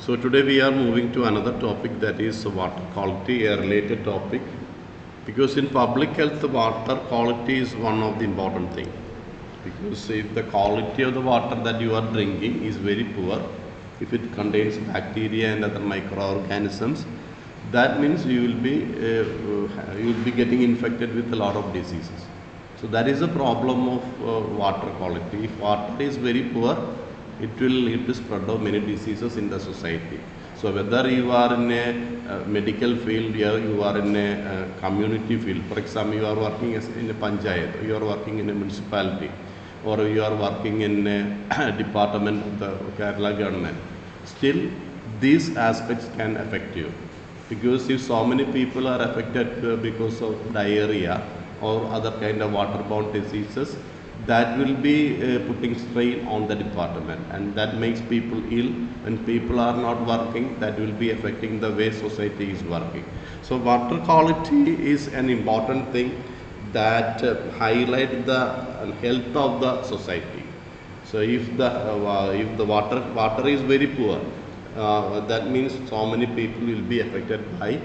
So today we are moving to another topic, that is water quality, a related topic. Because in public health, water quality is one of the important things. Because if the quality of the water that you are drinking is very poor, if it contains bacteria and other microorganisms, that means you will be getting infected with a lot of diseases. So that is a problem of water quality. If water is very poor, it will lead to spread of many diseases in the society. So whether you are in a medical field, or you are in a community field, for example, you are working in a panchayat, you are working in a municipality, or you are working in a department of the Kerala government, still these aspects can affect you. Because if so many people are affected because of diarrhea or other kind of waterborne diseases, that will be putting strain on the department, and that makes people ill. When people are not working, that will be affecting the way society is working. So water quality is an important thing that highlight the health of the society. So if the water is very poor, that means so many people will be affected by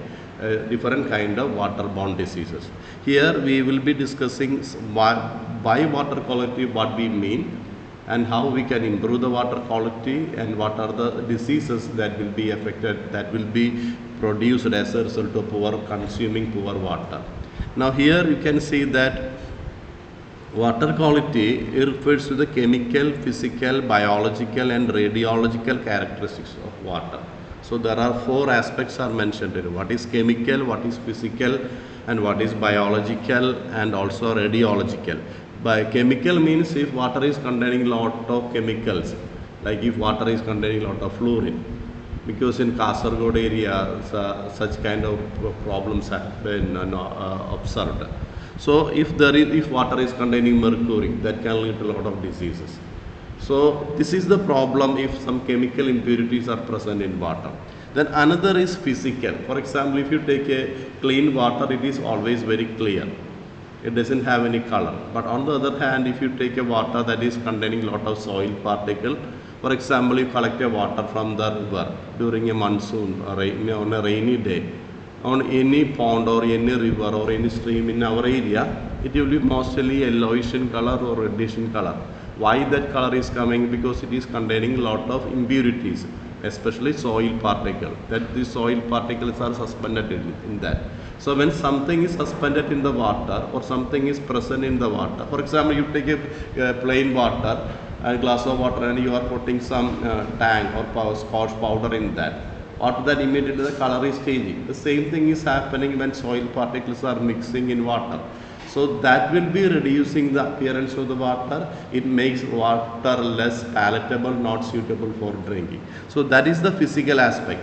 different kind of waterborne diseases. Here we will be discussing by water quality what we mean, and how we can improve the water quality, and what are the diseases that will be affected, that will be produced as a result of consuming poor water. Now here you can see that water quality refers to the chemical, physical, biological and radiological characteristics of water. So there are four aspects are mentioned here. What is chemical, what is physical, and what is biological, and also radiological. By chemical means if water is containing lot of chemicals, like if water is containing lot of fluorine, because in Kasaragod area such kind of problems have been observed. So if water is containing mercury, that can lead to a lot of diseases. So this is the problem if some chemical impurities are present in water. Then another is physical. For example, if you take a clean water, it is always very clear. It doesn't have any color. But on the other hand, if you take a water that is containing lot of soil particle, for example, you collect a water from the river during a monsoon or on a rainy day, on any pond or any river or any stream in our area, it will be mostly yellowish in color or reddish in color. Why that color is coming? Because it is containing lot of impurities, especially soil particle, that the soil particles are suspended in that. So when something is suspended in the water, or something is present in the water, for example, you take a plain water, a glass of water, and you are putting some tang or scotch powder in that. After that, immediately the color is changing. The same thing is happening when soil particles are mixing in water. So that will be reducing the appearance of the water. It makes water less palatable, not suitable for drinking. So that is the physical aspect.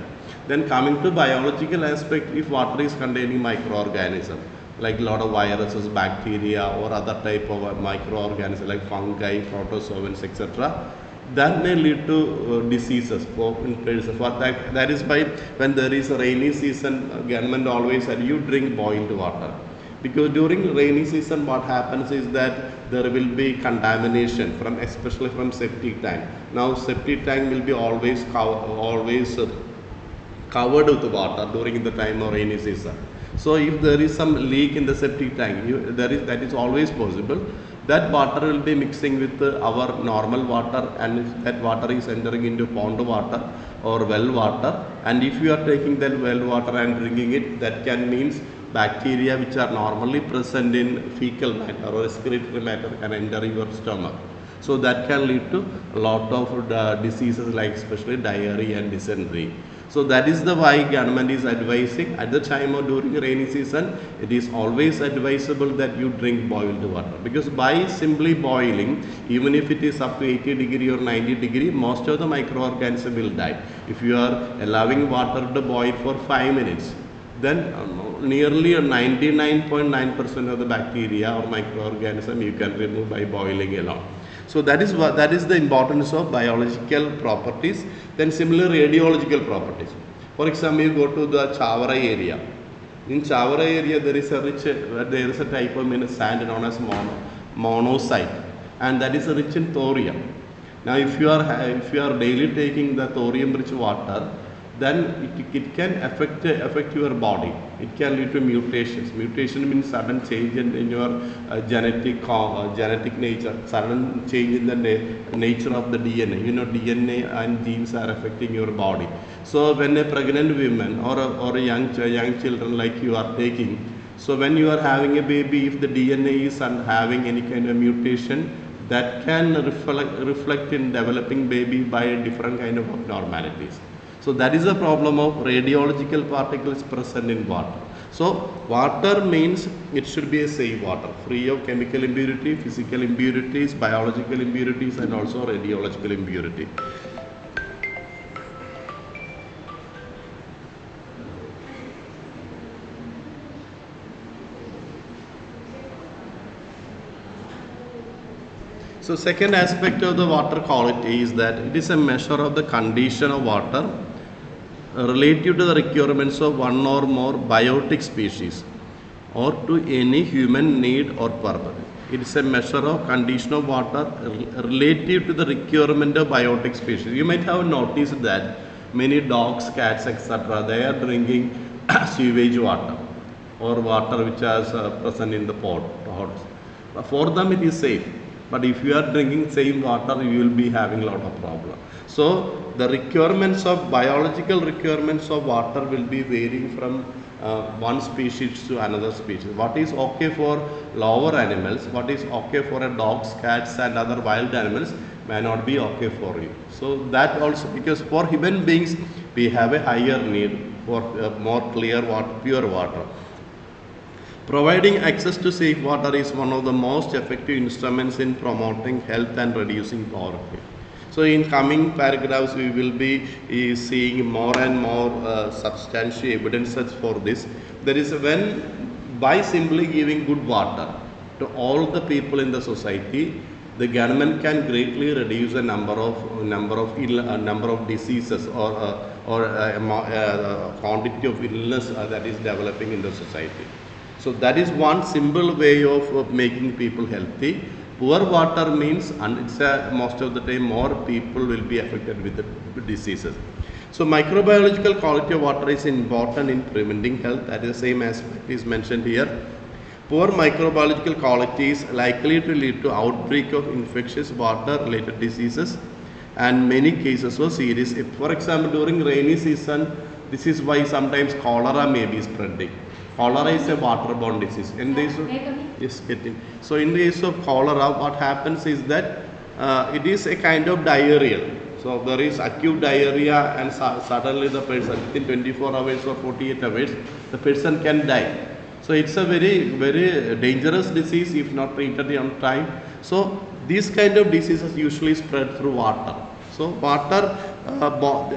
Then coming to biological aspect, if water is containing microorganisms, like a lot of viruses, bacteria or other type of microorganisms like fungi, protozoans, etc., that may lead to diseases that is why when there is a rainy season, government always said you drink boiled water, because during rainy season what happens is that there will be contamination from, especially from septic tank. Now septic tank will be always covered with water during the time of rainy season. So if there is some leak in the septic tank, that is always possible. That water will be mixing with our normal water, and if that water is entering into pond water or well water, and if you are taking that well water and drinking it, that can means bacteria which are normally present in fecal matter or respiratory matter can enter your stomach. So that can lead to a lot of diseases like especially diarrhea and dysentery. So that is the why government is advising at the time of during rainy season, it is always advisable that you drink boiled water, because by simply boiling, even if it is up to 80 degree or 90 degree, most of the microorganisms will die. If you are allowing water to boil for 5 minutes, then nearly 99.9% of the bacteria or microorganism you can remove by boiling alone. So that is the importance of biological properties. Then similar radiological properties. For example, you go to the Chavara area. In Chavara area, there is a type of sand known as monosite, and that is rich in thorium. Now, if you are daily taking the thorium-rich water, then it can affect your body. It can lead to mutations. Mutation means sudden change in your genetic nature, sudden change in the nature of the DNA. You know, DNA and genes are affecting your body. So when a pregnant woman or a young children like you are taking, so when you are having a baby, if the DNA is having any kind of mutation, that can reflect in developing baby by a different kind of abnormalities. So that is the problem of radiological particles present in water. So water means it should be a safe water, free of chemical impurity, physical impurities, biological impurities, and also radiological impurity. So second aspect of the water quality is that it is a measure of the condition of water relative to the requirements of one or more biotic species or to any human need or purpose. It is a measure of condition of water relative to the requirement of biotic species. You might have noticed that many dogs, cats, etc., they are drinking sewage water or water which is present in the pots. For them it is safe, but if you are drinking same water, you will be having a lot of problem. So the requirements of biological requirements of water will be varying from one species to another species. What is okay for lower animals, what is okay for a dogs, cats, and other wild animals may not be okay for you. So that also, because for human beings we have a higher need for more clear water, pure water. Providing access to safe water is one of the most effective instruments in promoting health and reducing poverty. So in coming paragraphs, we will be seeing more and more substantial evidences for this. There is when by simply giving good water to all the people in the society, the government can greatly reduce the number of diseases or quantity of illness that is developing in the society. So that is one simple way of making people healthy. Poor water means, and it's most of the time more people will be affected with the diseases. So microbiological quality of water is important in preventing health. That is the same aspect is mentioned here. Poor microbiological quality is likely to lead to outbreak of infectious water related diseases and many cases of serious. If, for example, during rainy season, this is why sometimes cholera may be spreading. Cholera is a waterborne disease. In the case of, yes, getting. So in the case of cholera, what happens is that it is a kind of diarrheal. So there is acute diarrhea, and suddenly the person within 24 hours or 48 hours, the person can die. So it's a very dangerous disease if not treated on time. So these kind of diseases usually spread through water. So water,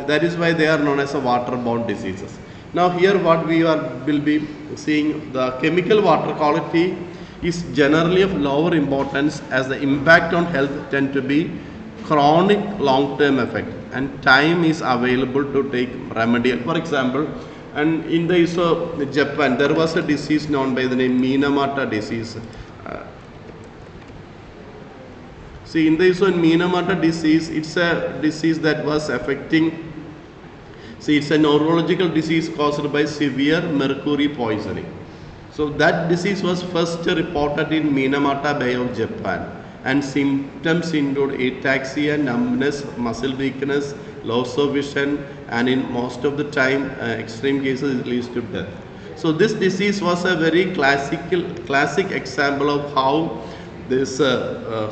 that is why they are known as a waterborne diseases. Now here what we will be seeing, the chemical water quality is generally of lower importance as the impact on health tend to be chronic long-term effect and time is available to take remedial. For example, and in the case of Japan, there was a disease known by the name Minamata disease. See, in the case of Minamata disease, it's a disease that was affecting. See, it's a neurological disease caused by severe mercury poisoning. So that disease was first reported in Minamata Bay of Japan, and symptoms include ataxia, numbness, muscle weakness, loss of vision, and in most of the time, extreme cases it leads to death. So this disease was a very classic example of how this,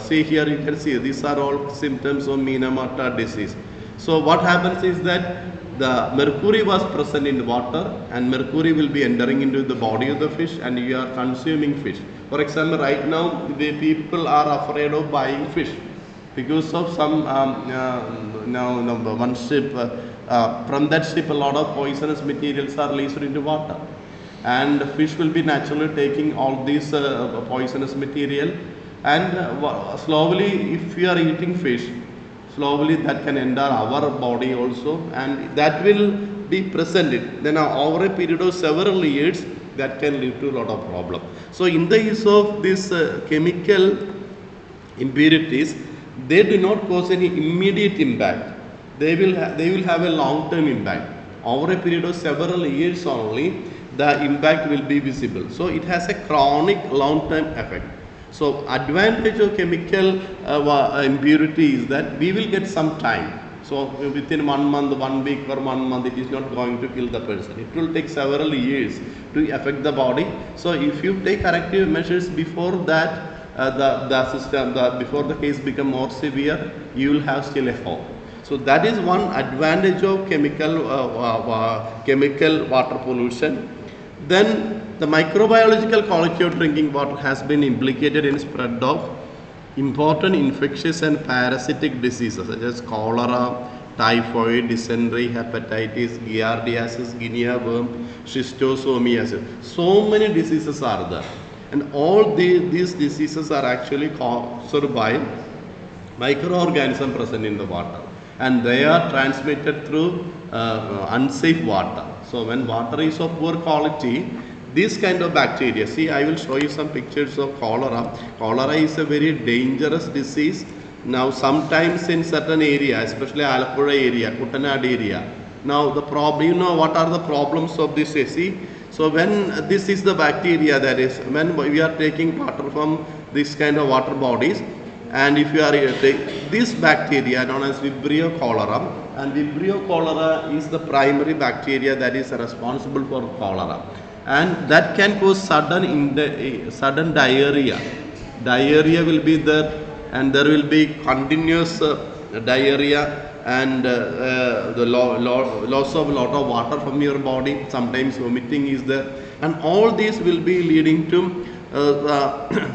see here you can see these are all symptoms of Minamata disease. So what happens is that the mercury was present in the water and mercury will be entering into the body of the fish and you are consuming fish. For example, right now the people are afraid of buying fish because of some one ship, from that ship a lot of poisonous materials are released into water and fish will be naturally taking all these poisonous material and slowly if you are eating fish, slowly that can enter our body also and that will be presented. Then over a period of several years that can lead to a lot of problem. So in the use of these chemical impurities, they do not cause any immediate impact. They will have a long term impact. Over a period of several years only, the impact will be visible. So it has a chronic long term effect. So advantage of chemical impurity is that we will get some time. So within 1 month, 1 week or 1 month, it is not going to kill the person. It will take several years to affect the body. So if you take corrective measures before that, before the case become more severe, you will have still a hope. So that is one advantage of chemical water pollution. Then the microbiological quality of drinking water has been implicated in spread of important infectious and parasitic diseases such as cholera, typhoid, dysentery, hepatitis, giardiasis, guinea worm, schistosomiasis. So many diseases are there, and all these diseases are actually caused by microorganisms present in the water, and they are transmitted through unsafe water. So when water is of poor quality, this kind of bacteria, see, I will show you some pictures of cholera. Cholera is a very dangerous disease. Now sometimes in certain area, especially Alappuzha area, Kuttanad area, now the problem, you know what are the problems of this? See, so when this is the bacteria, that is when we are taking water from this kind of water bodies, and if you are this bacteria known as Vibrio cholera, and Vibrio cholera is the primary bacteria that is responsible for cholera, and that can cause sudden diarrhea. Diarrhea will be there, and there will be continuous diarrhea, and the loss of a lot of water from your body. Sometimes vomiting is there, and all these will be leading to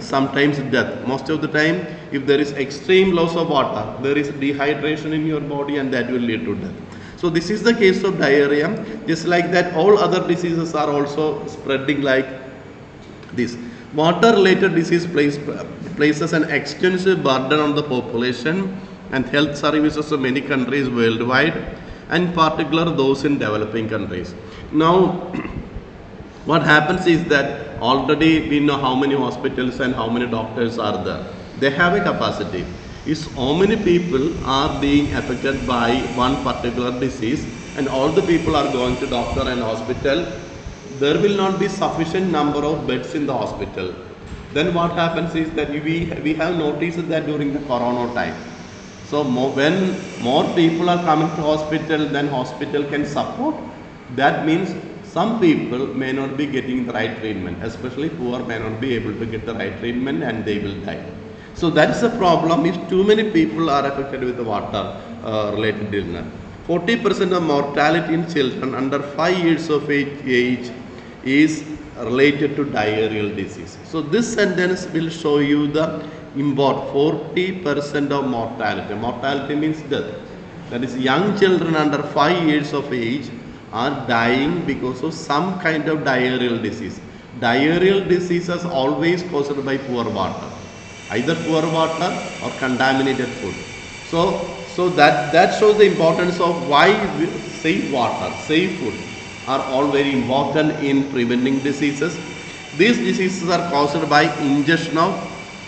sometimes death. Most of the time, if there is extreme loss of water, there is dehydration in your body, and that will lead to death. So this is the case of diarrhea. Just like that, all other diseases are also spreading like this. Water related disease places an extensive burden on the population and health services of many countries worldwide, and in particular those in developing countries. Now what happens is that already we know how many hospitals and how many doctors are there. They have a capacity. If so many people are being affected by one particular disease, and all the people are going to doctor and hospital, there will not be sufficient number of beds in the hospital. Then what happens is that we have noticed that during the corona time. So when more people are coming to hospital than hospital can support, that means some people may not be getting the right treatment, especially poor may not be able to get the right treatment, and they will die. So that is a problem if too many people are affected with the water related illness. 40% of mortality in children under 5 years of age is related to diarrheal disease. So this sentence will show you the import. 40% of mortality. Mortality means death. That is, young children under 5 years of age are dying because of some kind of diarrheal disease. Diarrheal disease is always caused by poor water, either poor water or contaminated food. So that shows the importance of why safe water, safe food are all very important in preventing diseases. These diseases are caused by ingestion of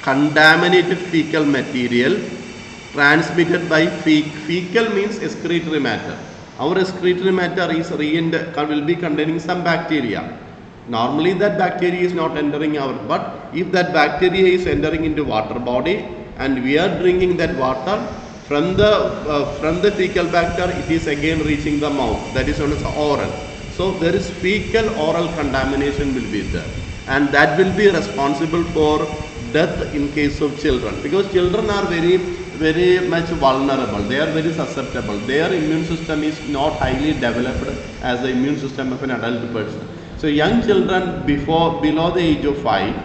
contaminated fecal material transmitted by fecal means excretory matter. Our excretory matter will be containing some bacteria. Normally that bacteria is not entering our, but if that bacteria is entering into water body and we are drinking that water, from the fecal bacteria it is again reaching the mouth, that is known as oral. So there is fecal oral contamination will be there, and that will be responsible for death in case of children, because children are very much vulnerable. They are very susceptible. Their immune system is not highly developed as the immune system of an adult person. So young children below the age of 5,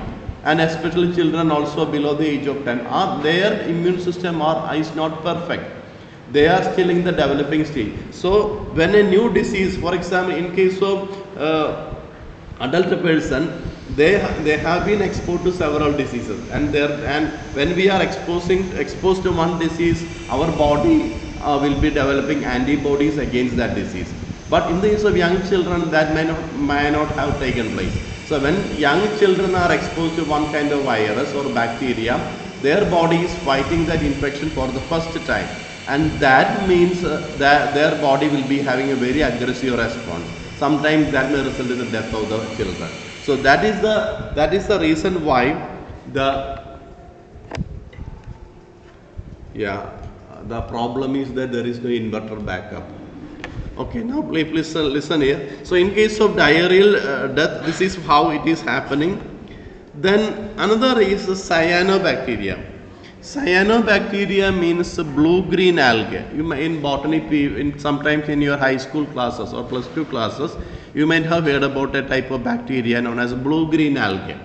and especially children also below the age of 10, their immune system is not perfect. They are still in the developing stage. So when a new disease, for example, in case of adult person, they have been exposed to several diseases, and when we are exposed to one disease, our body will be developing antibodies against that disease. But in the case of young children, that may not have taken place. So when young children are exposed to one kind of virus or bacteria, their body is fighting that infection for the first time, and that means that their body will be having a very aggressive response. Sometimes that may result in the death of the children. So that is the reason why the problem is that there is no inverter backup. Okay, now please listen here. So in case of diarrheal death, this is how it is happening. Then another is cyanobacteria. Cyanobacteria means blue-green algae. You may in botany, sometimes in your high school classes or plus 2 classes, you might have heard about a type of bacteria known as blue-green algae,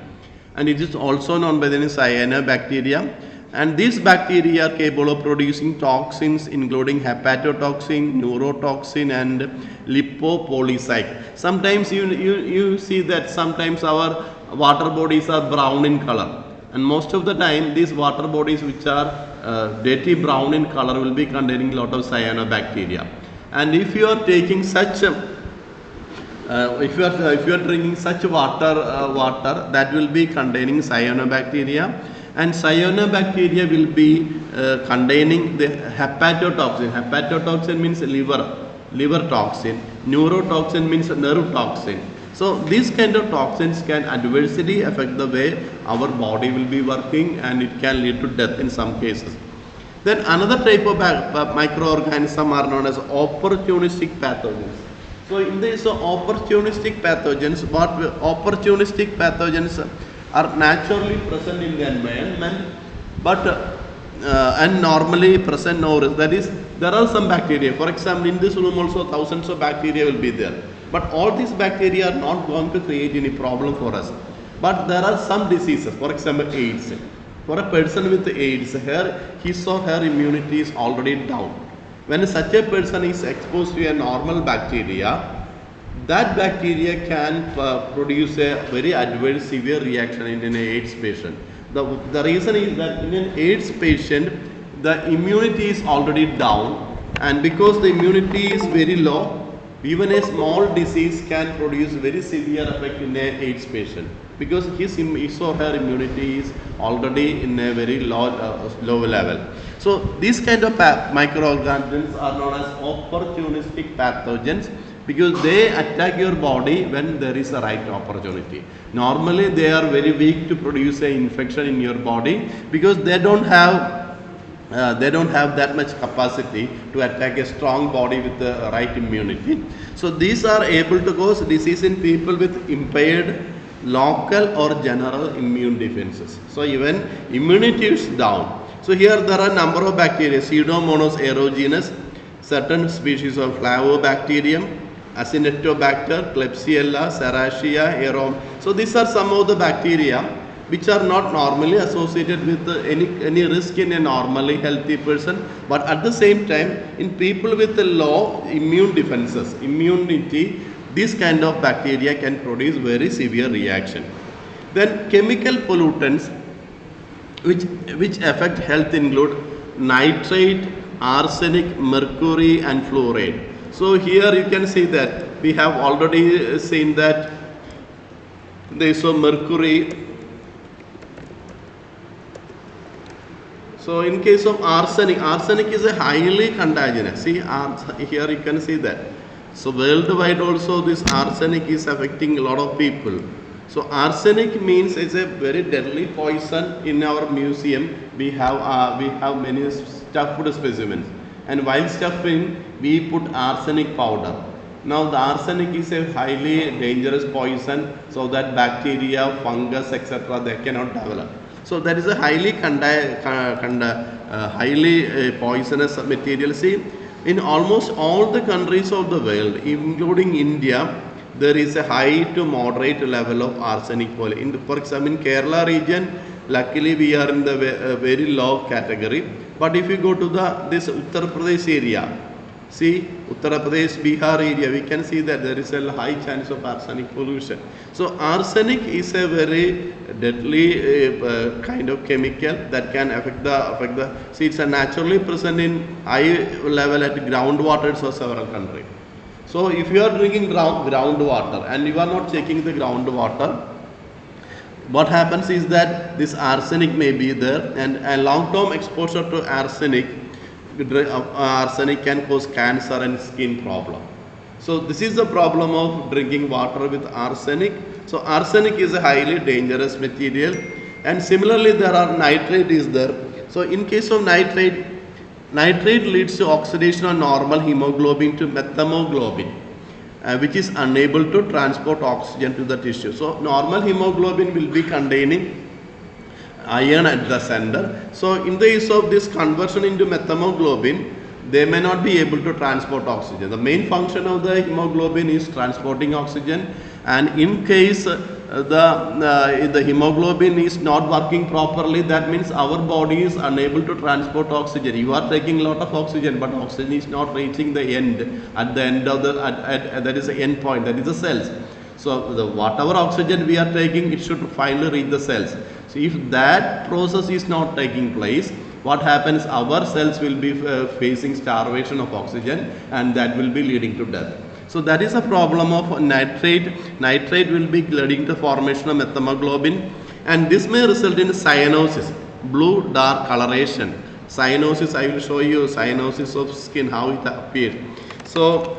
and it is also known by the name cyanobacteria. And these bacteria are capable of producing toxins including hepatotoxin, neurotoxin, and lipopolysaccharide. Sometimes you see that sometimes our water bodies are brown in color, and most of the time these water bodies which are dirty brown in color will be containing a lot of cyanobacteria. And if you are taking such if you are drinking such water that will be containing cyanobacteria, and cyanobacteria will be containing the hepatotoxin. Hepatotoxin means liver toxin. Neurotoxin means nerve toxin. So these kind of toxins can adversely affect the way our body will be working, and it can lead to death in some cases. Then another type of microorganism are known as opportunistic pathogens. So in this opportunistic pathogens, are naturally present in the environment, but and normally present nowhere. That is, there are some bacteria. For example, in this room also thousands of bacteria will be there. But all these bacteria are not going to create any problem for us. But there are some diseases, for example, AIDS. For a person with AIDS, his or her immunity is already down. When such a person is exposed to a normal bacteria, that bacteria can produce a very adverse severe reaction in an AIDS patient. The reason is that in an AIDS patient, the immunity is already down, and because the immunity is very low, even a small disease can produce very severe effect in an AIDS patient, because his or her immunity is already in a very low level. So these kind of microorganisms are known as opportunistic pathogens, because they attack your body when there is a right opportunity. Normally they are very weak to produce an infection in your body, because they don't have that much capacity to attack a strong body with the right immunity. So these are able to cause disease in people with impaired local or general immune defenses. So even immunity is down. So here there are a number of bacteria: Pseudomonas aerogenus, certain species of Flavobacterium, Acinetobacter, Klebsiella, Serratia, Aerom. So these are some of the bacteria which are not normally associated with any risk in a normally healthy person, but at the same time in people with a low immune defenses, immunity, these kind of bacteria can produce very severe reaction. Then chemical pollutants which affect health include nitrate, arsenic, mercury, and fluoride. So here you can see that we have already seen that there is mercury. So in case of arsenic, arsenic is a highly contagious. See, here you can see that. So worldwide also this arsenic is affecting a lot of people. So arsenic means it's a very deadly poison. In our museum we have many stuffed specimens, and while stuffing we put arsenic powder. Now the arsenic is a highly dangerous poison, so that bacteria, fungus, etc. they cannot develop. So that is a highly poisonous material. See, in almost all the countries of the world, including India, there is a high to moderate level of arsenic. For example, in Kerala region, luckily we are in the very low category. But if you go to this Uttar Pradesh area, see, Uttar Pradesh, Bihar area, we can see that there is a high chance of arsenic pollution. So arsenic is a very deadly kind of chemical that can affect the. See, it's naturally present in high level at groundwater of several countries. So if you are drinking groundwater and you are not checking the groundwater, what happens is that this arsenic may be there, and a long-term exposure to arsenic can cause cancer and skin problem. So this is the problem of drinking water with arsenic. So arsenic is a highly dangerous material, and similarly there are nitrate is there. So in case of nitrate, nitrate leads to oxidation of normal hemoglobin to methemoglobin, which is unable to transport oxygen to the tissue. So normal hemoglobin will be containing iron at the center. So in the case of this conversion into methemoglobin, they may not be able to transport oxygen. The main function of the hemoglobin is transporting oxygen, and in case the hemoglobin is not working properly, that means our body is unable to transport oxygen. You are taking a lot of oxygen, but oxygen is not reaching the end, at the end of the that is the end point, that is the cells. So the whatever oxygen we are taking, it should finally reach the cells. So if that process is not taking place, what happens? Our cells will be facing starvation of oxygen, and that will be leading to death. So that is a problem of nitrate. Nitrate will be leading to formation of methemoglobin, and this may result in cyanosis, blue dark coloration. Cyanosis, I will show you cyanosis of skin, how it appears. So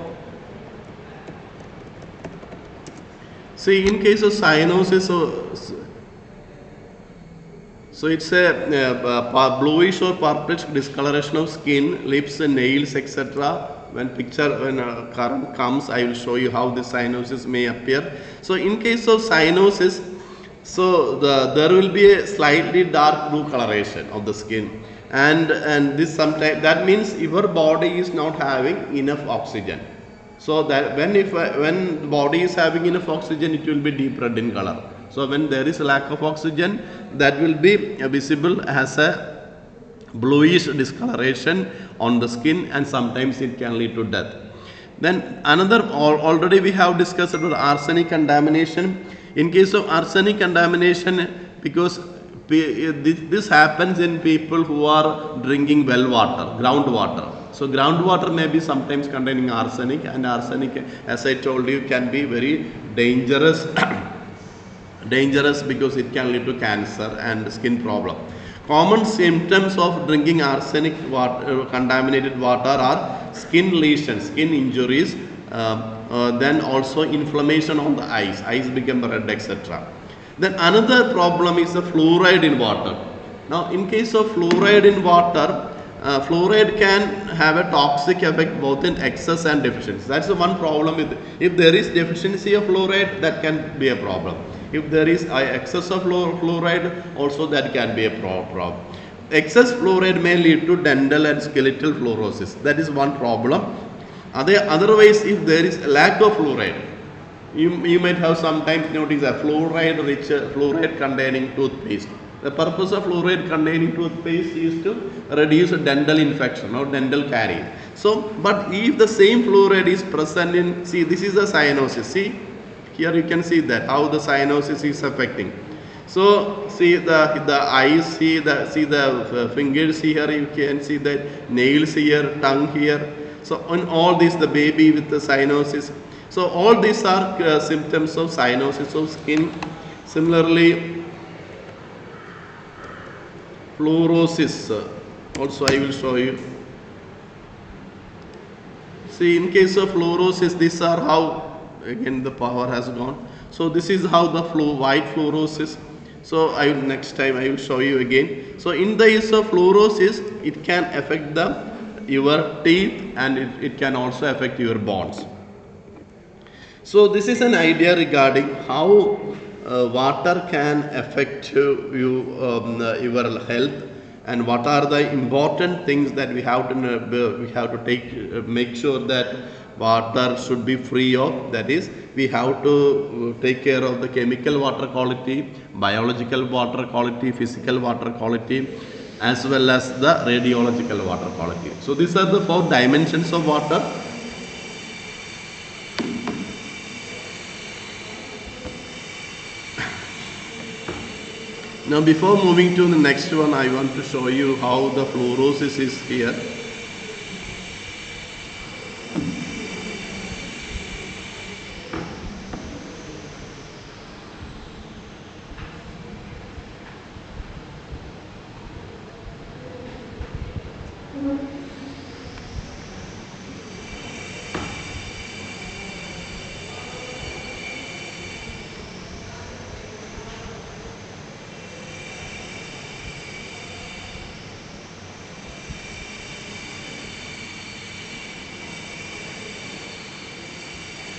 see, in case of cyanosis, so it's a bluish or purplish discoloration of skin, lips, and nails, etc. When current comes, I will show you how this cyanosis may appear. So in case of cyanosis, so there will be a slightly dark blue coloration of the skin, and this sometimes, that means your body is not having enough oxygen. So that when the body is having enough oxygen, it will be deep red in color. So when there is a lack of oxygen, that will be visible as a bluish discoloration on the skin, and sometimes it can lead to death. Then another, already we have discussed about arsenic contamination. In case of arsenic contamination, because this happens in people who are drinking well water, groundwater. So groundwater may be sometimes containing arsenic, and arsenic, as I told you, can be very dangerous because it can lead to cancer and skin problem. Common symptoms of drinking arsenic contaminated water are skin lesions, skin injuries, then also inflammation on the eyes become red, etc. Then another problem is the fluoride in water. Now in case of fluoride in water, fluoride can have a toxic effect both in excess and deficiency. That's the one problem. If there is deficiency of fluoride, that can be a problem. If there is excess of fluoride, also that can be a problem. Excess fluoride may lead to dental and skeletal fluorosis. That is one problem. Otherwise, if there is lack of fluoride, you might have sometimes noticed a fluoride containing toothpaste. The purpose of fluoride containing toothpaste is to reduce dental infection or dental caries. So, but if the same fluoride is present in, see, this is the cyanosis. See, here you can see that how the cyanosis is affecting. So see the eyes, see the fingers here, you can see the nails here, tongue here. So on all this, the baby with the cyanosis. So all these are symptoms of cyanosis of skin. Similarly, fluorosis, also I will show you. See, in case of fluorosis, these are how, again the power has gone. So this is how the white fluorosis. So next time I will show you again. So in the case of fluorosis, it can affect your teeth, and it can also affect your bones. So this is an idea regarding how water can affect your health, and what are the important things that we have to make sure that water should be free of. That is, we have to take care of the chemical water quality, biological water quality, physical water quality, as well as the radiological water quality. So these are the 4 dimensions of water. Now before moving to the next one, I want to show you how the fluorosis is here.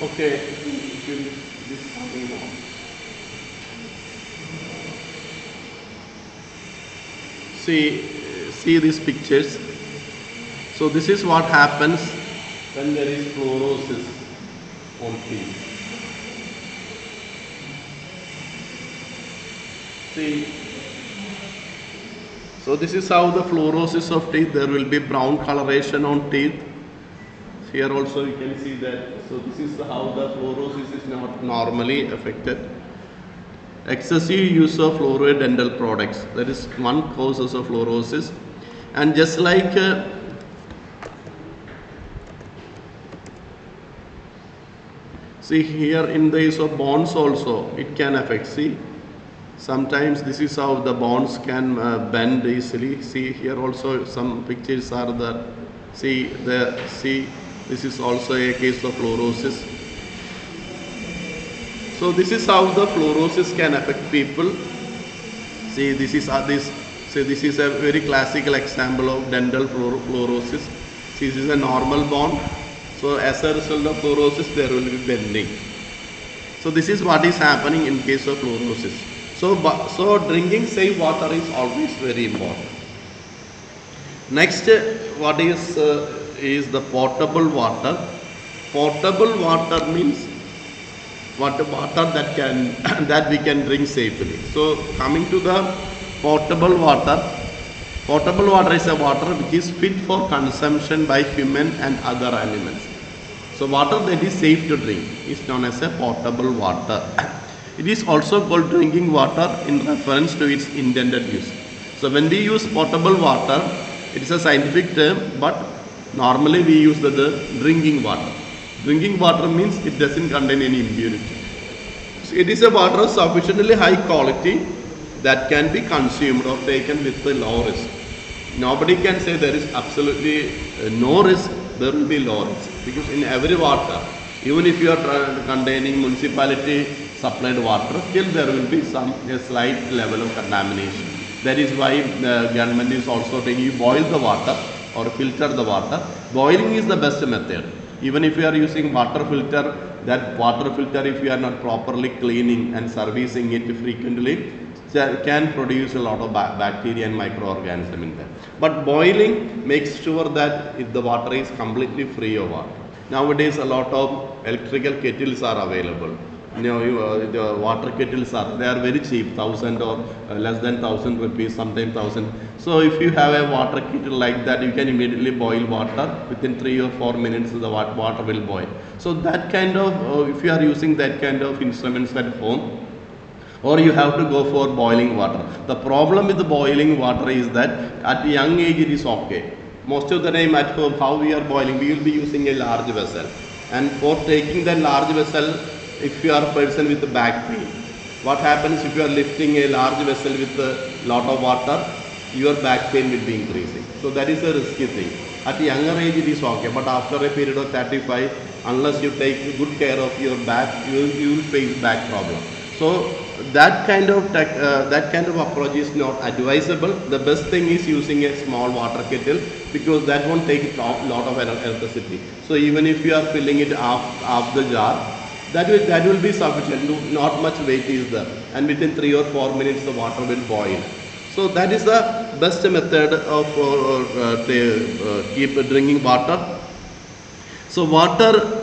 Okay, this coming now. See these pictures. So this is what happens when there is fluorosis on teeth. See, so this is how the fluorosis of teeth. There will be brown coloration on teeth. Here also you can see that. So this is how the fluorosis is not normally affected. Excessive use of fluoride dental products. That is one causes of fluorosis. And just like see here in the case of bones also it can affect. See, sometimes this is how the bones can bend easily. See here also some pictures are there. See there. See, this is also a case of fluorosis. So this is how the fluorosis can affect people. See, this is this is a very classical example of dental fluorosis. See, this is a normal bone. So as a result of fluorosis, there will be bending. So this is what is happening in case of fluorosis. So drinking safe water is always very important. Next, what is the potable water. Potable water means water that can that we can drink safely. So coming to the potable water is a water which is fit for consumption by human and other animals. So water that is safe to drink is known as a potable water. It is also called drinking water in reference to its intended use. So when we use potable water, it is a scientific term, but normally we use the drinking water. Drinking water means it doesn't contain any impurity. So it is a water of sufficiently high quality that can be consumed or taken with a low risk. Nobody can say there is absolutely no risk, there will be low risk. Because in every water, even if you are containing municipality supplied water, still there will be a slight level of contamination. That is why the government is also saying you boil the water or filter the water. Boiling is the best method. Even if you are using water filter, that water filter, if you are not properly cleaning and servicing it frequently, can produce a lot of bacteria and microorganisms in there. But boiling makes sure that if the water is completely free of water. Nowadays, a lot of electrical kettles are available. The water kettles they are very cheap, 1,000 or less than 1,000 rupees, sometimes 1,000. So if you have a water kettle like that, you can immediately boil water. Within 3 or 4 minutes, the water will boil. So that kind of, if you are using that kind of instruments at home, or you have to go for boiling water. The problem with the boiling water is that at a young age it is okay. Most of the time at home, how we are boiling, we will be using a large vessel. And for taking that large vessel, if you are a person with a back pain, what happens if you are lifting a large vessel with a lot of water, your back pain will be increasing. So that is a risky thing. At a younger age it is okay, but after a period of 35, unless you take good care of your back, you will face back problem. So that kind of approach is not advisable. The best thing is using a small water kettle because that won't take a lot of electricity. So even if you are filling it half the jar, that will be sufficient. Not much weight is there, and within 3 or 4 minutes the water will boil. So that is the best method of keep drinking water. So water.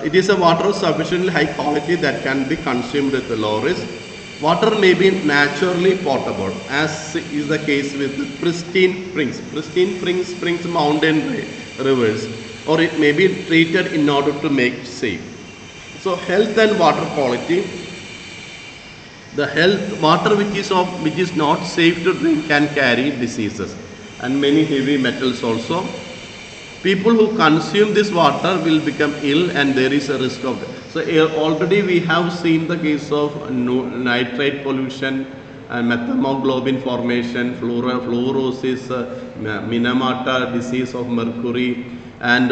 It is a water of sufficiently high quality that can be consumed with low risk. Water may be naturally potable, as is the case with pristine springs, mountain rivers, or it may be treated in order to make safe. So health and water quality. The water which is not safe to drink can carry diseases and many heavy metals also. People who consume this water will become ill and there is a risk of death. So already we have seen the case of nitrate pollution, methemoglobin formation, fluorosis, Minamata disease of mercury, and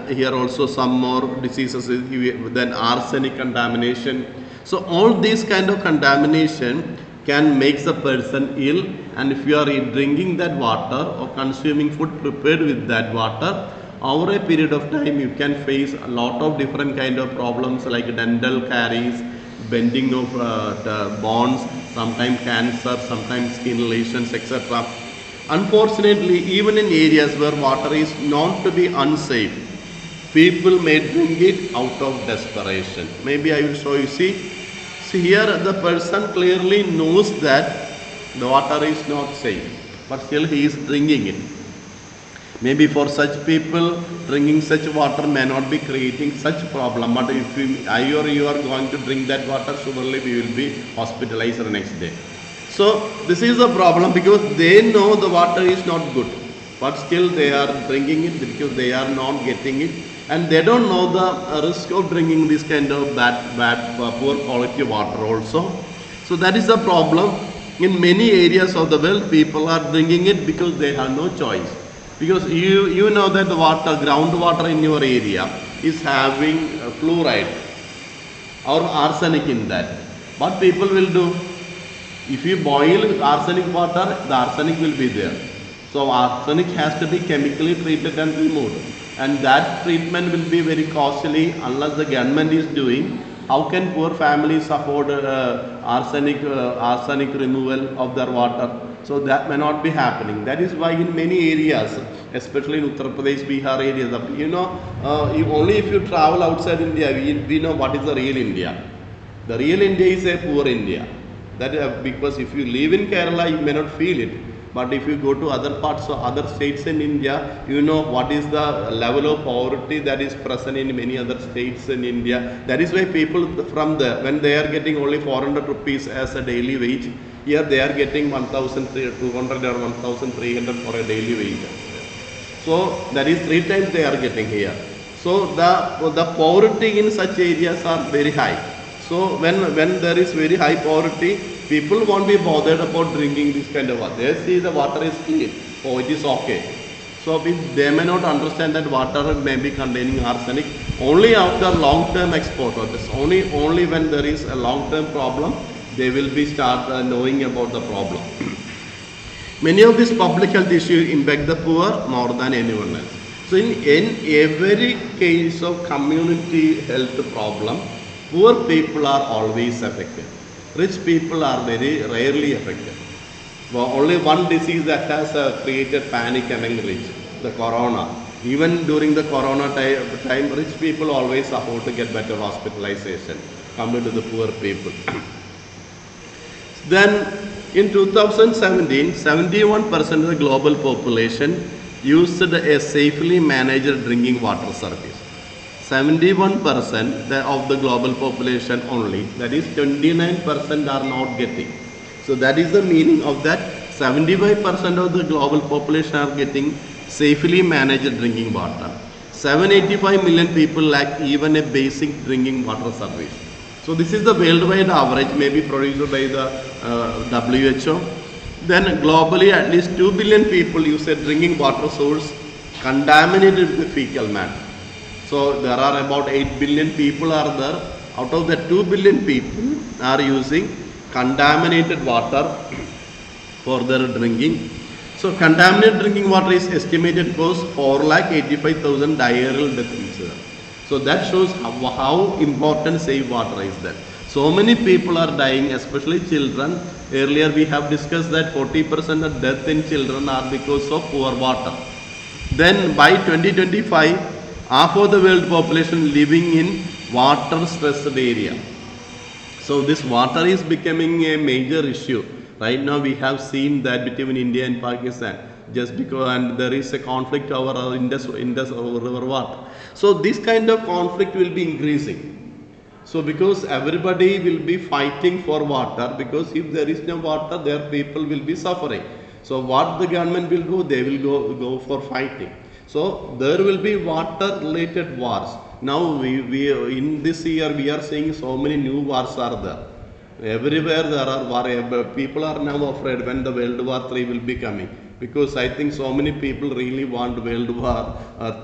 here also some more diseases, then arsenic contamination. So all these kind of contamination can make the person ill, and if you are drinking that water or consuming food prepared with that water, over a period of time you can face a lot of different kind of problems like dental caries, bending of the bones, sometimes cancer, sometimes skin lesions, etc. Unfortunately, even in areas where water is known to be unsafe, people may drink it out of desperation. Maybe I will show you. See here the person clearly knows that the water is not safe, but still he is drinking it. Maybe for such people, drinking such water may not be creating such problem. But if I or you are going to drink that water, surely we will be hospitalized the next day. So this is a problem because they know the water is not good, but still they are drinking it because they are not getting it, and they don't know the risk of drinking this kind of bad, poor quality water also. So that is the problem. In many areas of the world, people are drinking it because they have no choice. Because you know that the water, groundwater in your area is having fluoride or arsenic in that. What people will do? If you boil arsenic water, the arsenic will be there. So arsenic has to be chemically treated and removed. And that treatment will be very costly unless the government is doing. How can poor families afford arsenic removal of their water? So that may not be happening. That is why in many areas, especially in Uttar Pradesh, Bihar areas, only if you travel outside India, we know what is the real India. The real India is a poor India. That because if you live in Kerala, you may not feel it. But if you go to other parts or other states in India, you know what is the level of poverty that is present in many other states in India. That is why people from there, when they are getting only 400 rupees as a daily wage, here they are getting 1,200 or 1,300 for a daily wage. So that is 3 times they are getting here. So the poverty in such areas are very high. So when there is very high poverty, people won't be bothered about drinking this kind of water. They see the water is clean. Oh, it is okay. So they may not understand that water may be containing arsenic. Only after long-term exposure, only when there is a long-term problem, they will be start knowing about the problem. Many of these public health issues impact the poor more than anyone else. So in every case of community health problem, poor people are always affected. Rich people are very rarely affected. Well, only one disease that has created panic among rich, the corona. Even during the corona time, rich people always afford to get better hospitalization compared to the poor people. Then in 2017, 71% of the global population used a safely managed drinking water service. 71% of the global population only, that is 29% are not getting. So that is the meaning of that. 75% of the global population are getting safely managed drinking water. 785 million people lack even a basic drinking water service. So this is the worldwide average, maybe produced by the WHO. Then globally at least 2 billion people use a drinking water source contaminated with fecal matter. So there are about 8 billion people are there. Out of the 2 billion people are using contaminated water for their drinking. So contaminated drinking water is estimated to cause 4,85,000 diarrheal deaths each year. So that shows how important safe water is there. So many people are dying, especially children. Earlier we have discussed that 40% of death in children are because of poor water. Then by 2025, half of the world population living in water stressed area. So this water is becoming a major issue. Right now we have seen that between India and Pakistan, just because and there is a conflict over Indus River water. So this kind of conflict will be increasing. So because everybody will be fighting for water, because if there is no water, their people will be suffering. So what the government will do, they will go for fighting. So there will be water related wars. Now we in this year we are seeing so many new wars are there. Everywhere there are war. People are now afraid when the World War III will be coming, because I think so many people really want World War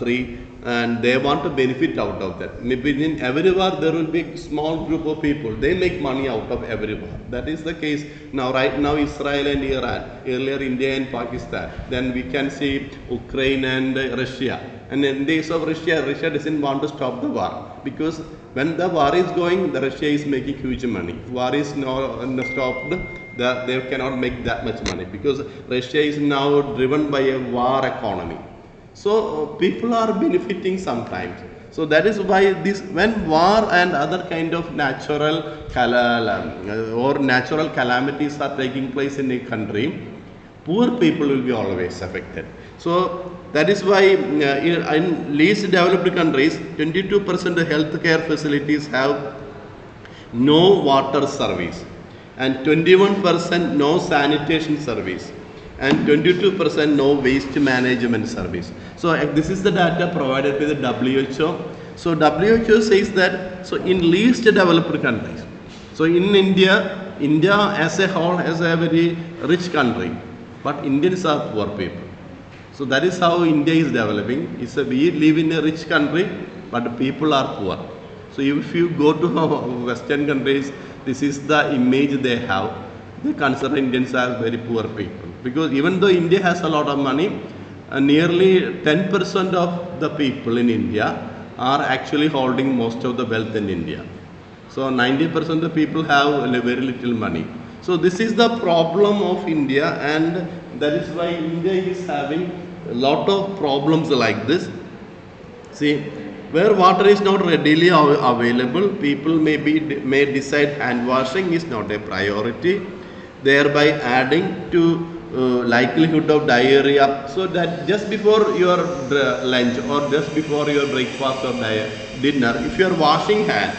III and they want to benefit out of that. Maybe in every war there will be small group of people. They make money out of every war. That is the case now. Right now Israel and Iran, earlier India and Pakistan. Then we can see Ukraine and Russia. And in the case of Russia, Russia doesn't want to stop the war because when the war is going, the Russia is making huge money. War is not stopped, they cannot make that much money because Russia is now driven by a war economy. So people are benefiting sometimes. So that is why this when war and other kind of natural or natural calamities are taking place in a country, poor people will be always affected. So that is why in least developed countries, 22% healthcare facilities have no water service, and 21% no sanitation service, and 22% no waste management service. So this is the data provided by the WHO. So WHO says that so in least developed countries. So in India, India as a whole is a very rich country, but Indians are poor people. So that is how India is developing. We live in a rich country, but the people are poor. So if you go to Western countries, this is the image they have. They consider Indians as very poor people. Because even though India has a lot of money, nearly 10% of the people in India are actually holding most of the wealth in India. So 90% of the people have very little money. So this is the problem of India, and that is why India is having a lot of problems like this. See, where water is not readily available, people may decide hand washing is not a priority, thereby adding to likelihood of diarrhea. So that just before your lunch or just before your breakfast or dinner, if you are washing hand,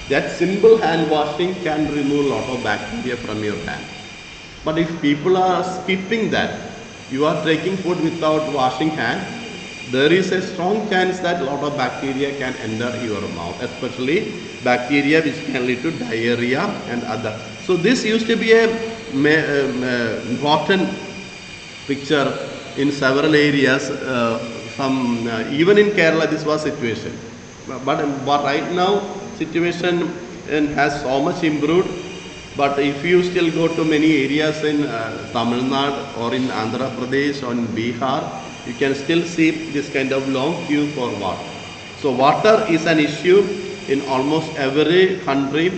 that simple hand washing can remove a lot of bacteria from your hand. But if people are skipping that, you are taking food without washing hand, there is a strong chance that a lot of bacteria can enter your mouth, especially bacteria which can lead to diarrhea and other. So this used to be a important picture in several areas. Even in Kerala, this was situation. But right now, situation has so much improved. But if you still go to many areas in Tamil Nadu or in Andhra Pradesh or in Bihar, you can still see this kind of long queue for water. So water is an issue in almost every country.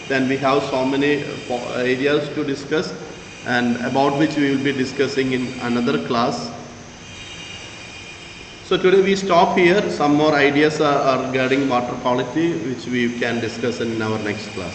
Then we have so many areas to discuss, and about which we will be discussing in another class. So today we stop here. Some more ideas are regarding water quality which we can discuss in our next class.